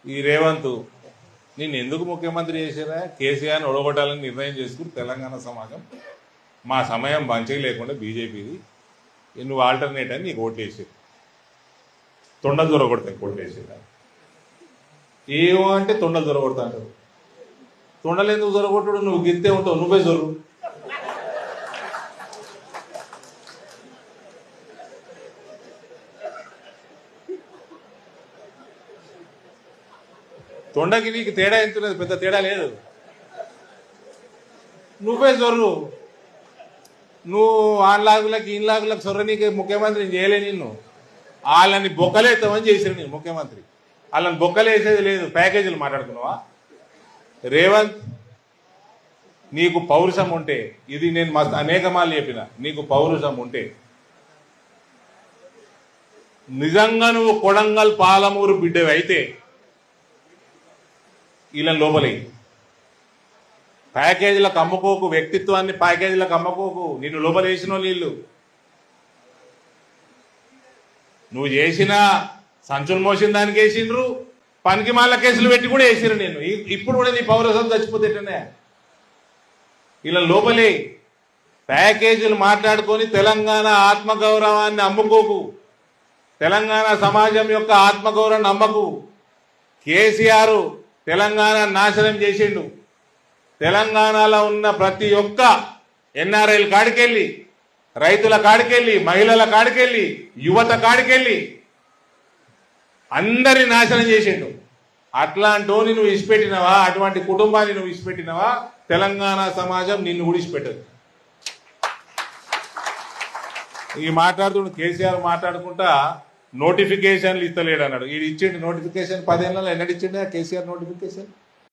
ఈ రేవంత్ నేను ఎందుకు ముఖ్యమంత్రి చేసారా కేసీఆర్ని ఒడగొట్టాలని నిర్ణయం చేసుకుని తెలంగాణ సమాజం మా సమయం మంచిగా లేకుండా బీజేపీది నువ్వు ఆల్టర్నేట్ అని నీకు ఓట్లు వేసేది తొండలు దొరకొడతాయి ఓట్లు వేసేది ఏమో అంటే తొండలు దొరకొడతా అంటారు తొండలు ఎందుకు దొరకొట్టుడు నువ్వు గిత్తే ఉంటావు నువ్వే జొరు తొండకి నీకు తేడా ఎంతున్నది పెద్ద తేడా లేదు నువ్వే జొర్రు నువ్వు ఆన్లాగులకు ఇన్లాగులకు సొర్ర నీకు ముఖ్యమంత్రిని చేయలే నిన్ను వాళ్ళని బొక్కలేస్తామని చేసిరు నేను ముఖ్యమంత్రి వాళ్ళని బొక్కలేసేది లేదు ప్యాకేజీలు మాట్లాడుకున్నావా రేవంత్ నీకు పౌరుషం ఉంటే ఇది నేను అనేక మార్లు చెప్పిన నీకు పౌరుషం ఉంటే నిజంగా నువ్వు కొడంగల్ పాలమూరు బిడ్డవి అయితే ఇలా లోపలి ప్యాకేజీలకు అమ్ముకోకు వ్యక్తిత్వాన్ని ప్యాకేజీలకు అమ్ముకోకు నిన్ను లోపలేసిన నీళ్ళు నువ్వు చేసిన సంచులు మోసిన దానికి వేసిండ్రు పనికి మాల కేసులు పెట్టి కూడా వేసిరు నేను ఇప్పుడు కూడా నీ పౌరసం చచ్చిపోతేటనే ఇలా లోపలే ప్యాకేజీలు మాట్లాడుకొని తెలంగాణ ఆత్మగౌరవాన్ని అమ్ముకోకు తెలంగాణ సమాజం యొక్క ఆత్మగౌరవం నమ్మకు కేసీఆర్ తెలంగాణ నాశనం చేసిండు తెలంగాణలో ఉన్న ప్రతి ఒక్క ఎన్ఆర్ఐల కాడికెళ్ళి రైతుల కాడికెళ్ళి మహిళల కాడికెళ్ళి యువత కాడికెళ్ళి అందరి నాశనం చేసిండు అట్లాంటోని నువ్వు ఇచ్చిపెట్టినవా అటువంటి కుటుంబాన్ని నువ్వు ఇచ్చిపెట్టినవా తెలంగాణ సమాజం నిన్ను కూడా ఇచ్చిపెట్టదు ఈ మాట్లాడుతుండు కేసీఆర్ మాట్లాడుకుంటా నోటిఫికేషన్లు ఇస్తలేడు అన్నాడు ఇది ఇచ్చిండు నోటిఫికేషన్ 10 ఏళ్ళలో ఎన్నడు ఇచ్చిండు కేసీఆర్ నోటిఫికేషన్